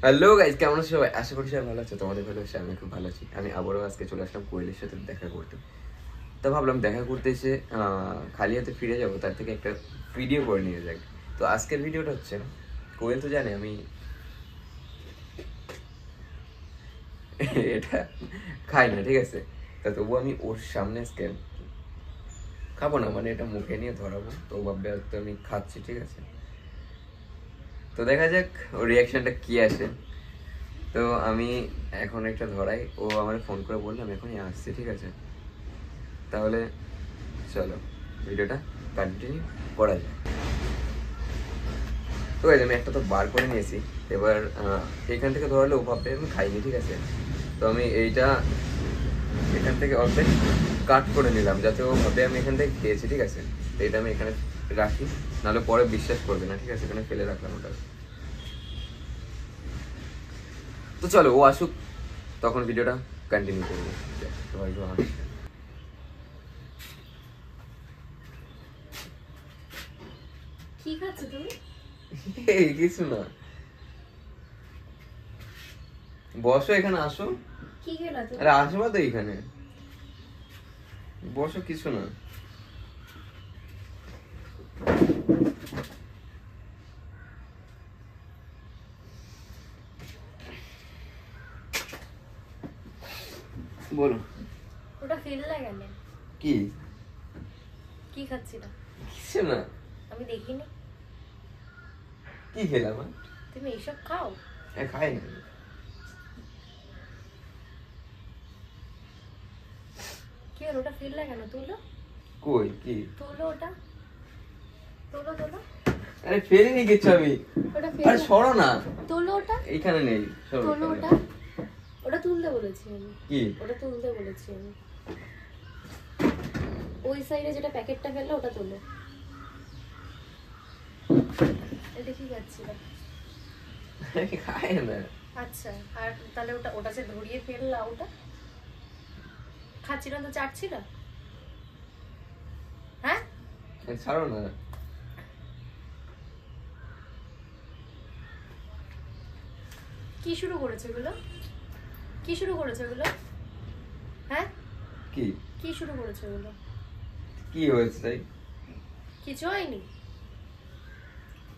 Hello guys, কেমন আছো সবাই? আশা করি সবাই ভালো আছো। তোমাদের ভালো আছে, আমি খুব ভালো আছি। আমি আবারও আজকে চলে আসলাম কোয়েলের সাথে দেখা করতে। তো ভাবলাম দেখা করতে এসে খালি হাতে ফিরে যাবো, তার থেকে একটা ভিডিও করে নিয়ে যাক। তো আজকের ভিডিওটা হচ্ছে, কোয়েল তো জানে আমি এটা খাই না, ঠিক আছে? তা তবুও আমি ওর সামনে আজকে খাবো না, মানে এটা মুখে নিয়ে ধরাবো। তো ভাববে হয়তো আমি খাচ্ছি, ঠিক আছে? তো দেখা যাক ওর রিয়াকশনটা কি আসে। তো আমি এখন একটা ধরাই, ও আমার ফোন করে বললাম এখনই আসছি, ঠিক আছে? তাহলে চলো ভিডিওটা কন্টিনিউ করা যায়। তো আমি একটা তো বার করে নিয়েছি, এবার এখান থেকে ধরালে ও ভাববে আমি খাইনি, ঠিক আছে? তো আমি এইটা এখান থেকে অর্ধেক কাট করে নিলাম, যাতে ও ভাবে আমি এখান থেকে খেয়েছি, ঠিক আছে? তো এটা আমি এখানে রাখি, নাহলে পরে বিশ্বাস করবে না, ঠিক আছে? এখানে ফেলে রাখলাম ওটা। তো চলো ও আসুক, তখন ভিডিওটা কন্টিনিউ করবো। সবাই তো আসছে। কি খাচ্ছ তুমি? এই কিছু না, বসো এখানে, আসো। কি খেলা তুমি? আরে আসবা তো এখানে, বসো, কিছু না। বলো। ওটা ফেললা কেন? কি কি খাচ্ছিলা? কিছু না। আমি দেখিনি। কি খেলাম? তুমি এইসব খাও? খাই না। কি হলো, ওটা ফেললা কেন? তোলো। কই কি? তোলো ওটা, তোলো তোলো। আরে ফেলিনি কিছু আমি। ওটা আরে ফেললা, সরো না। তোলো ওটা। এইখানে নেই, সরো। তোলো ওটা, ওটা তুলতে বলেছি আমি। কি? ওটা তুলতে বলেছি আমি। ওই সাইডে যেটা প্যাকেটটা ফেললো ওটা তোলো। এটা কি খাচ্ছিলা? খাই না। আচ্ছা, আর তাহলে ওটা ওটা যে ধরিয়ে ফেললা, ওটা খাচ্ছিলাম তো চাটছিল? হ্যাঁ, ছাড়ো না। কি শুরু করেছে এগুলো? কি শুরু করেছে এগুলো? হ্যাঁ, কি কি শুরু করেছে এগুলো? কি হয়েছে তাই? কিছু হয়নি।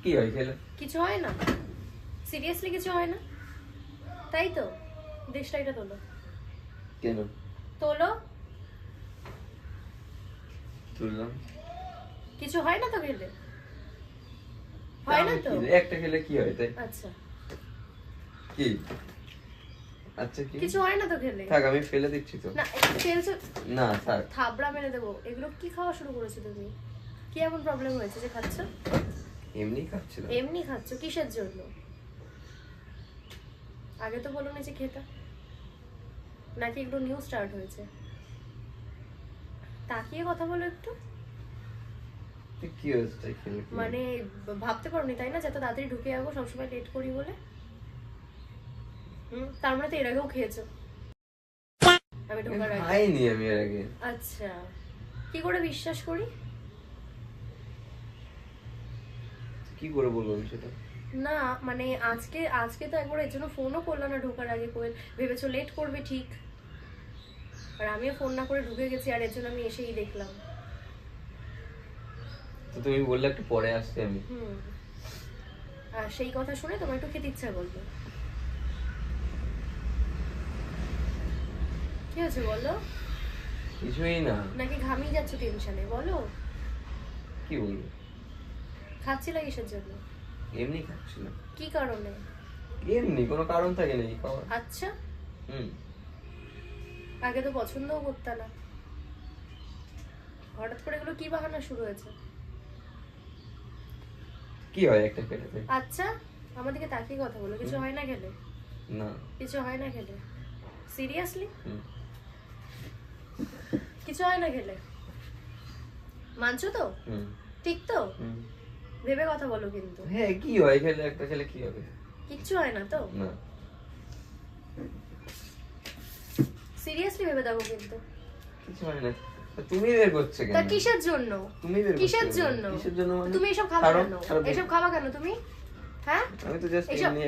কি হয় খেলে? কিছু হয় না, সিরিয়াসলি কিছু হয় না, তাই তো? দেশটা এটা তোলো, কেন? তোলো। তুললাম। কিছু হয় না তো খেলে? হয় না তো? একটা খেলে কি হয় তাই? আচ্ছা, কি? আচ্ছা কি? কিছু হয় না তো খেলে? থাক, আমি ফেলে দিচ্ছি তো। না, ফেলছো? না থাক। থাবড়া মেরে দেবো। এগুলো কি খাওয়া শুরু করেছো তুমি? কি এমন প্রবলেম হয়েছে যে খাচ্ছ? এমনি খাচ্ছিলাম। এমনি খাচ্ছ? কিসের জন্য? আগে তো বলো না যে খেতা, নাকি একটু নিউ স্টার্ট হয়েছে? তাকিয়ে কথা বলো একটু। কি হয়েছে তাই খেলে? মানে ভাবতে পারোনি তাই না, যত তাড়াতাড়ি ঢুকে যাবো, সবসময় লেট করি বলে? তার মানে তো এর আগেও খেয়েছো আমি ঢোকার আগে? খাইনি আমি এর আগে। আচ্ছা, কি করে বিশ্বাস করি? কি করে বলবো আমি সেটা? না মানে আজকে আজকে তো একবার এর জন্য ফোনও করলাম না ঢোকার আগে। কোয়েল, ভেবেছো লেট করবে ঠিক, আর আমিও ফোন না করে ঢুকে গেছি, আর এর জন্য আমি এসেই দেখলাম। তো তুমি বললে একটু পরে আসতে আমি। আর সেই কথা শুনে তোমার একটু খেতে ইচ্ছা করলো। কি হয়েছে বলো? কিছুই না। নাকি ঘামিয়ে যাচ্ছ টেনশনে? বলো, কি বলবো? খাচ্ছিলে কিসের জন্য? এমনি খাচ্ছিলাম। কি কারণে? এমনি, কোনো কারণ থাকে না এই খাওয়ার। আচ্ছা, হুম। আগে তো পছন্দও করতে না, হঠাৎ করে এগুলো কি বাহানা শুরু হয়েছে? কি হয় একটা খেলে? আচ্ছা, আমার দিকে তাকিয়ে কথা বলো। কিছু হয় না খেলে? না। কিছু হয় না খেলে? সিরিয়াসলি হুম। কিছু হয় না খেলে? মানছো তো? হুম। ঠিক তো? হুম। ভেবে কথা বলো কিন্তু। হ্যাঁ, কি হয় খেলে? একটা খেলে কি হবে? কিচ্ছু হয় না তো? না। সিরিয়াসলি ভেবে দেখো কিন্তু। কিছু হয় না। তুমি বের করছো কেন? তা কিসের জন্য? তুমি বের করছো কিসের কেন? জন্য? কিসের জন্য মানে? তুমি এসব খাবা ছাড়ো, কেন? ছাড়ো, এসব খাবা কেন তুমি? হ্যাঁ? আমি তো জাস্ট এসব- এমনি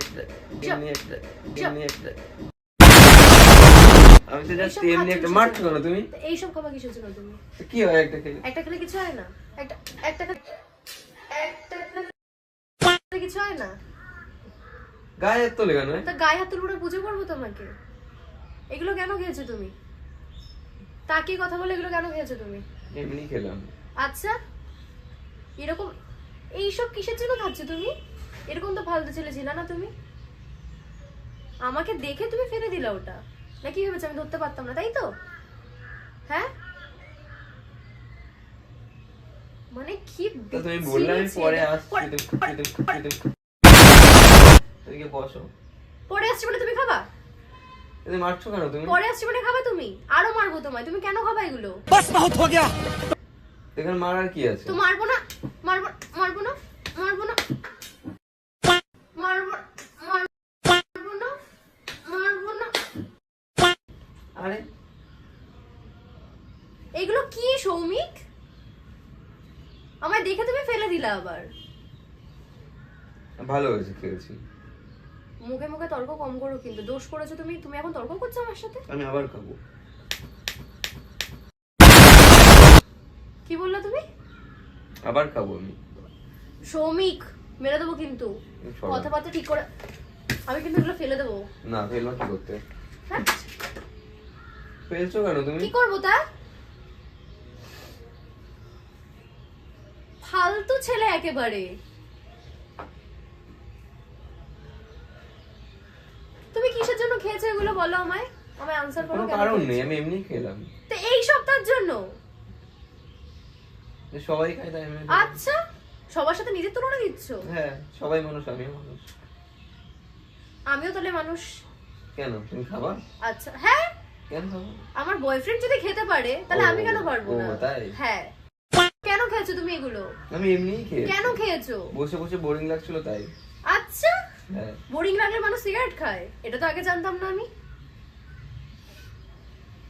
আমি তো জাস্ট এসব এমনি খাচ্ছ একটা কিসের মারছো জন্য? কেন তুমি? তা এইসব খাবা কিসের জন্য তুমি? তো কি হয় একটা খেলে? একটা খেলে কিছু হয় না? একটা একটা খেলে কিছু হয় না? গায়ে হাত তোলে কেন? তা গায়ে হাত তুলবো না, পুজো করবো তোমাকে? এগুলো কেন খেয়েছো তুমি? তাকে কথা বলে এগুলো কেন খেয়েছো তুমি? এমনি খেলাম। আচ্ছা, এরকম এইসব কিসের জন্য খাচ্ছ তুমি? এরকম তো ফালতু ছেলে ছিল না তুমি। আমাকে দেখে তুমি ফেলে দিলা ওটা, না কি ভেবেছো আমি ধরতে পারতাম না, তাই তো? হ্যাঁ, মানে কি তো তুমি বললে আমি বিচ্ছিরি পরে ছেলে। আসছি, তুমি কি বসো? পরে আসছি মানে তুমি খাবা? তুমি মারছো কেন তুমি? পরে আসছি মানে খাবা তুমি? আরো মারবো তোমায়, তুমি কেন খাবা এগুলো? এখানে মারার কি আছে? তো মারবো না, মারবো মারবো না, মারবো না, মারবো মারবো না, মারবো না। আরে এগুলো কি সৌমিক? আমায় দেখে তুমি ফেলে দিলা আবার। ভালো হয়েছে খেয়েছি। মুখে মুখে তর্ক কম করো, কিন্তু দোষ করেছো তুমি। তুমি এখন তর্ক করছো আমার সাথে। আমি আবার খাবো। কি বললা তুমি? আবার খাবো আমি। সৌমিক, মেরে দেবো কিন্তু। সরো। কথাবার্তা ঠিক করে, আমি কিন্তু এগুলো ফেলে দেবো। না ফেলবা কি করতে? হ্যাঁ? ফেলছো কেন তুমি? কি করবো তা? ফালতু ছেলে একেবারে। তুমি কিসের জন্য খেয়েছো এগুলো বলো আমায়, আমায় আনসার করো। কোনো কেন কারণ নেই, খেয়েছো? আমি এমনি খেলাম। তো এই সপ্তাহের জন্য? যে সবাই খায় তাই আমি। আচ্ছা, সবার সাথে নিজের তুলনা দিচ্ছ? হ্যাঁ, সবাই মানুষ, আমিও মানুষ। আমিও তাহলে মানুষ। কেন তুমি খাবা? আচ্ছা, হ্যাঁ, কেন খাবো? আমার বয়ফ্রেন্ড যদি খেতে পারে তাহলে ও, আমি কেন পারবো ও, না? তাই? হ্যাঁ। কেন খেয়েছো তুমি এগুলো? আমি এমনিই খেয়েছি। কেন খেয়েছো? বসে বসে বোরিং লাগছিল তাই। আচ্ছা, হ্যাঁ। বোরিং লাগলে মানুষ সিগারেট খায়, এটা তো আগে জানতাম না আমি।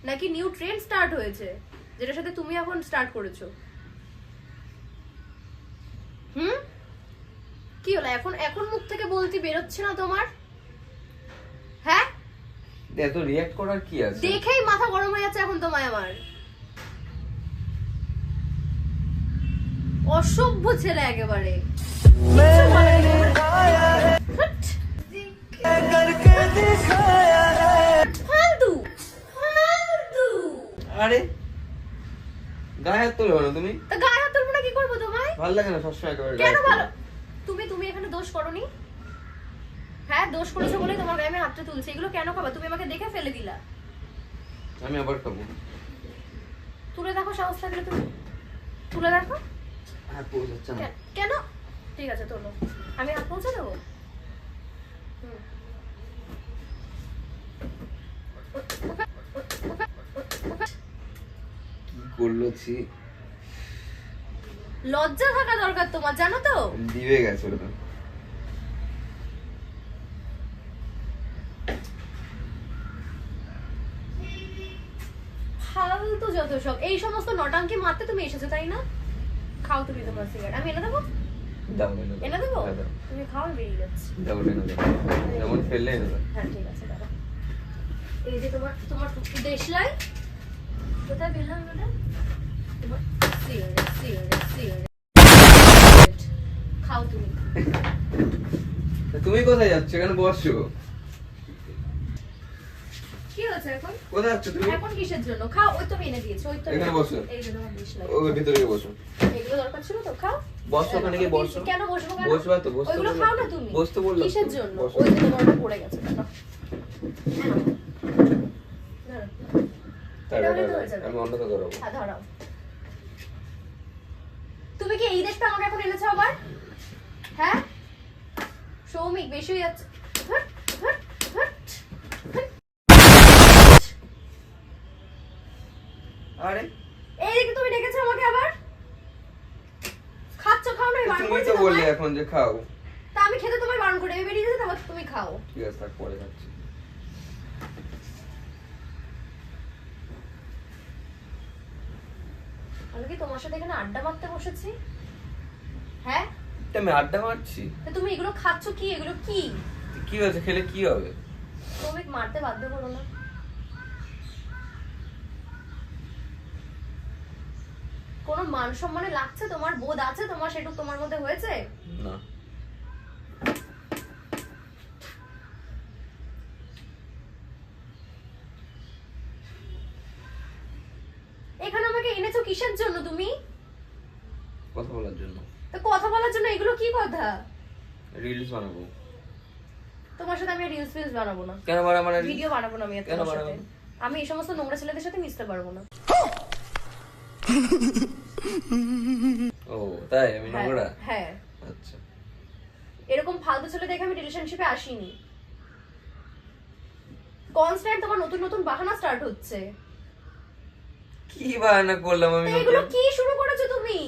নাকি নিউ ট্রেন্ড স্টার্ট হয়েছে, যেটার সাথে তুমি এখন স্টার্ট করেছো? হুম, কি হলো এখন? এখন মুখ থেকে বলতে বেরোচ্ছে না তোমার? হ্যাঁ, এত রিঅ্যাক্ট করার কি আছে? দেখেই মাথা গরম হয়ে যাচ্ছে এখন তোমায় আমার। অসভ্য ছেলে একেবারে। কিচ্ছু বলে না। হুট। ফালতু, ফালতু। আরে গায়ে হাত তোলো কেন তুমি? তা গায়ে হাত তুলবো না, কি করবো তোমায়? ভালো লাগে না সবসময় একেবারে কেন গায়ে ভালো? তোলা। তুমি এখানে দোষ করোনি। হ্যাঁ, দোষ করেছো বলেই তোমার গায়ে আমি হাতটা তুলছি। এগুলো কেন খাবা? তুমি আমাকে দেখে ফেলে দিলা। আমি আবার খাবো। তুলে দেখো, সাহস থাকলে তুমি তুলে দেখো। হাত পৌঁছাচ্ছে না। কেন? ঠিক আছে, তোলো। আমি হাত পৌঁছে দেবো। হুম। কি করলো ছি। লজ্জা থাকা দরকার তোমার, জানো তো? দিবে গেছে ওটা। ফালতু যত সব। এই সমস্ত নটাঙ্কি মারতে তুমি এসেছো, তাই না? খাও তুমি তোমার সিগারেট। আমি এনে দেবো? দাও এনে দাও। এনে দেবো? হ্যাঁ, দাও। তুমি খাও, আমি বেরিয়ে যাচ্ছি। দাও এনে দাও। যেমন ফেললে এনে দাও। হ্যাঁ, ঠিক আছে, দাঁড়াও। এই যে তোমার তোমার দেশলাই। কোথায় পেলাম ওটা? তোমার সিগারেট, সিগারেট, সিগারেট। খাও তুমি। তা তুমি কোথায় যাচ্ছ? এখানে বসছো। কি হচ্ছে এখন? কোথায় যাচ্ছ তুমি? এখন কিসের জন্য? খাও, ওই তো আমি এনে দিয়েছি, ওই তো। এখানে বসো। এই যে তোমার দেশলাই। ওই ভিতরে গিয়ে বসো। এগুলো দরকার ছিল তো, খাও। বসো, ওখানে গিয়ে বসো। কেন বসবো? কেন? বসবা তো, বসতে ওইগুলো বললাম খাও না তো। তুমি। বসতে বললাম তো। কিসের জন্য? বসো। ওই যে তোমার ওটা পড়ে গেছে, দাঁড়াও। দাঁড়াও। দাঁড়াও, এটা হলে তো দাঁড়াও, হয়ে যাবে। আমি অন্যটা ধরাবো। হ্যাঁ, ধরাও। তুমি কি এই দেশটা আমাকে এখন এনেছো আবার? হ্যাঁ, সৌমিক বেশি হয়ে যাচ্ছে। হুট, হুট, হুট, হুট। আরে এই দেখে তুমি ডেকেছো আমাকে আবার। খাচ্ছ, খাও না, আমি বারণ তুমি করছি তো বললে তোমায়। এখন যে খাও। তা আমি খেতে তোমায় বারণ করে আমি বেরিয়ে যেতে, তারপর তুমি খাও। ঠিক আছে, থাক, পরে খাচ্ছি। আমি কি তোমার সাথে এখানে আড্ডা মারতে বসেছি? হ্যাঁ, এটা আমি আড্ডা মারছি। তা তুমি এগুলো খাচ্ছ কি? এগুলো কি? কি হয়েছে, খেলে কি হবে? তুমি মারতে বাধ্য করো না। কোন মান সম্মানে লাগছে তোমার? বোধ আছে তোমার? সেটুকু তোমার মধ্যে হয়েছে? না। এখানে আমাকে এনেছো কিসের জন্য তুমি? কথা বলার জন্য। তো কথা বলার জন্য? এগুলো কি কথা? রিলস বানাবো। তোমার সাথে আমি রিলস ফিলস বানাবো না। কেন বানাবো না? ভিডিও বানাবো না আমি আর কেন তোমার বানাবো সাথে। না? আমি এই সমস্ত নোংরা ছেলেদের সাথে মিশতে পারবো না। ও তাই? আমি হ্যাঁ, নোংরা? হ্যাঁ। আচ্ছা। এরকম ফালতু ছেলে দেখে আমি রিলেশনশিপে আসিনি। কনস্ট্যান্ট তোমার নতুন নতুন বাহানা স্টার্ট হচ্ছে। কি বাহানা করলাম আমি? তো এগুলো কি শুরু করেছো তুমি?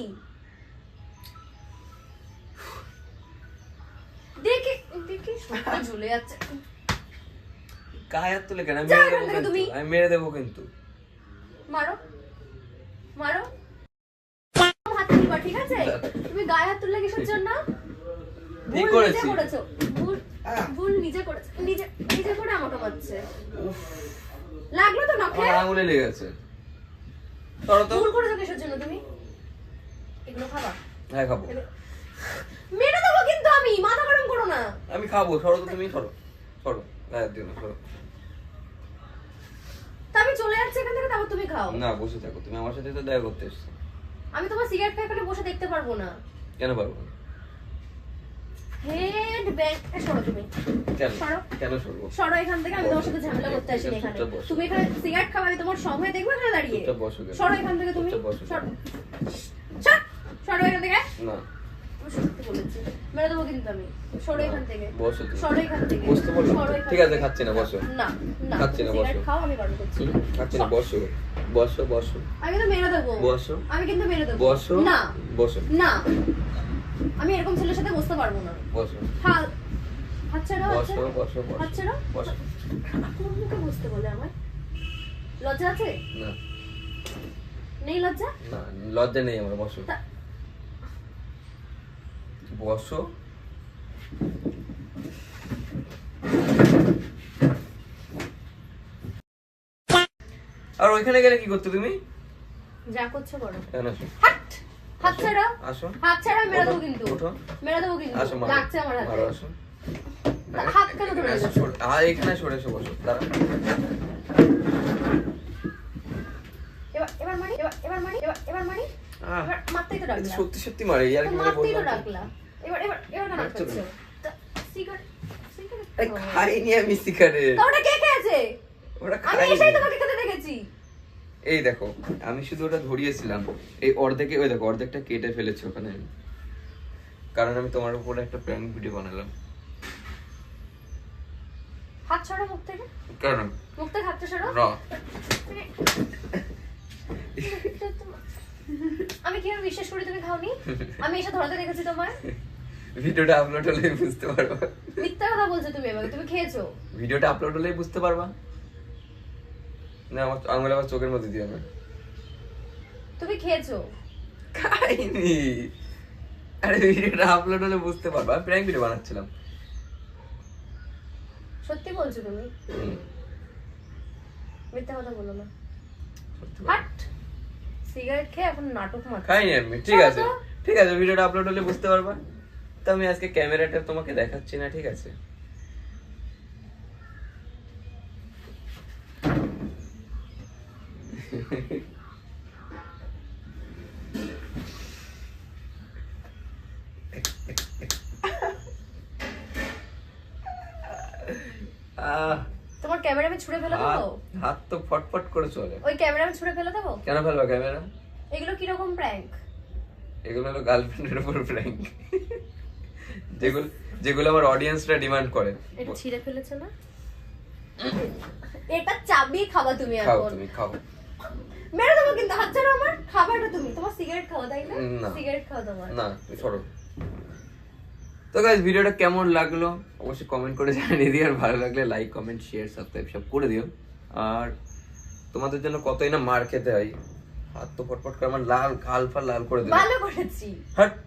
দেখে দেখে সত্যি ঝুলে যাচ্ছে। গায়ে হাত তুলে কেন? আমি যাও মেরে এখান দেবো থেকে কিন্তু। তুমি। আমি মেরে দেবো কিন্তু। মারো মারো, হাত তুলবা, ঠিক আছে? তুমি গায়ে হাত তুললে কিসের জন্য? কি ভুল করেছি? নিজে করেছো। ভুল নিজে করেছো। নিজে নিজে করে আমাকে মারছে। লাগলো তো নখে? আমার আঙুলে লেগেছে। সরো তো। ভুল করেছো কিসের জন্য তুমি? এগুলো খাবা? হ্যাঁ খাবো। মেরে দেবো কিন্তু আমি, মাথা গরম করো না। আমি খাবো, সরো তো তুমি। সরো সরো, গায়ে হাত দিও না, সরো। তা আমি চলে যাচ্ছি এখান থেকে, তারপর তুমি খাও। না, বসে থাকো। তুমি আমার সাথে তো দেখা করতে এসছো। আমি তোমার সিগারেট খাই এখানে বসে দেখতে পারবো না। কেন পারবো না? হেড ব্যাগ সরো তুমি। কেন? সরো। কেন সরবো? সরো এখান থেকে, আমি তোমার সাথে ঝামেলা করতে আসিনি এখানে। চুপচাপ বসো। তুমি এখানে সিগারেট খাবে, আমি তোমার সময় দেখবো এখানে দাঁড়িয়ে। চুপচাপ বসো কেন? সরো এখান থেকে তুমি। চুপচাপ বসো কেন? সরো। সর। সরো এখান থেকে। না। আমি সত্যি বলেছি, মেরে দেবো কিন্তু আমি। সরো এখান থেকে। বসো তুমি। সরো এখান থেকে। বসতে বললাম তো। সরো এখান ঠিক আছে, থেকে। খাচ্ছি না, বসো। না না, খাচ্ছি না, সিগারেট বসো। খাও, আমি বারণ করছি। খাচ্ছি না, বসো। বসো বসো। আমি কিন্তু মেরে দেবো। বসো। আমি কিন্তু মেরে দেবো। বসো। না বসো। না, আমি এরকম ছেলের সাথে বসতে পারবো না। বসো। হাত ছাড়ো, হাত বসো ছাড়ো। বসো হাত বসো। ছাড়ো। বসো। কোন মুখে বসতে বলে আমার? লজ্জা আছে? না নেই লজ্জা? না, লজ্জা নেই আমার। বসো। তা- বসো। আর ওইখানে গেলে কি করতে তুমি? যা করছো করো। কেন? আসো। হাট! হাত ছাড়ো। আসো। হাত ছাড়া মেরে ওঠো, দেবো কিন্তু। ওঠো। মেরে দেবো কিন্তু। আসো, মারো। লাগছে আমার হাতে। মারো, আসো। হাত কেন ধরে আসো, রেখেছো? সরে- এখানে সরে এসে বসো। দাঁড়া। এবার মারি, এবার মারি, এবার মারি। আহ, এবার মারতেই তো এটা ডাকলা। সত্যি সত্যি মারে। ইয়ার তো কি করে মারতেই তো বললাম তো? ডাকলা। এবার এবার এবার কেন মারছো খাচ্ছো? না। সিগারেট সিগারেট আরে খাইনি আমি সিগারেট। তা ওটা কে খেয়েছে? ওটা আমি খাইনি। এসেই তোমাকে খেতে দেখেছি। এই দেখো, আমি শুধু ওটা ধরিয়েছিলাম। এই অর্ধেকে, ওই দেখো অর্ধেকটা কেটে ফেলেছি ওখানে আমি। কারণ আমি তোমার উপরে একটা প্র্যাঙ্ক ভিডিও বানালাম। হাত ছাড়ো মুখ থেকে। কেন? মুখ থেকে হাতটা সরো। না। আমি কিভাবে বিশ্বাস করি তুমি খাওনি? আমি এসে ধরাতে দেখেছি তোমার। ভিডিওটা আপলোড হলেই বুঝতে পারবা। মিথ্যা কথা বলছো তুমি আমাকে। তুমি খেয়েছো। ভিডিওটা আপলোড হলেই বুঝতে পারবা। না, আমার আঙুল আবার চোখের মধ্যে দিও না। তুমি খেয়েছো। খাইনি। আরে ভিডিওটা আপলোড হলে বুঝতে পারবা। আমি প্র্যাঙ্ক ভিডিও বানাচ্ছিলাম। সত্যি বলছো তুমি? হুম, মিথ্যা কথা বলো না। সত্যি বলছি। হাট! সিগারেট খেয়ে এখন নাটক মারছো। খাইনি আমি। ঠিক আছে, চলো তো। ঠিক আছে, ভিডিওটা আপলোড হলে বুঝতে পারবা। তো আমি আজকে ক্যামেরাটা তোমাকে দেখাচ্ছি না, ঠিক আছে? তোমার ক্যামেরা আমি ছুঁড়ে ফেলে দেবো। হাত তো ফটফট করে চলে। ওই ক্যামেরা আমি ছুঁড়ে ফেলে দেবো। কেন ফেলবা ক্যামেরা? এগুলো কিরকম প্র্যাঙ্ক? এগুলো হলো গার্লফ্রেন্ডের উপর প্র্যাঙ্ক। যেগুলো যেগুলো আমার অডিয়েন্সরা ডিমান্ড করে। এটা ছিঁড়ে ফেলেছে না? এটা চাবিয়ে খাবা তুমি খাও, এখন। তুমি খাও। মেরে দেবো কিন্তু। হাত ছাড়ো আমার। খাবারটা তুমি। তোমার সিগারেট খাওয়া, তাই না? না। সিগারেট খাওয়া তোমার। না, তুমি সরো। তো গাইস, ভিডিওটা কেমন লাগলো অবশ্যই কমেন্ট করে জানিয়ে দিও। আর ভালো লাগলে লাইক, কমেন্ট, শেয়ার, সাবস্ক্রাইব সব করে দিও। আর তোমাদের জন্য কতই না মার খেতে হয়, হাত তো ফটফট করে আমার লাল, গাল ফাল লাল করে দিল। ভালো করেছি। হাট।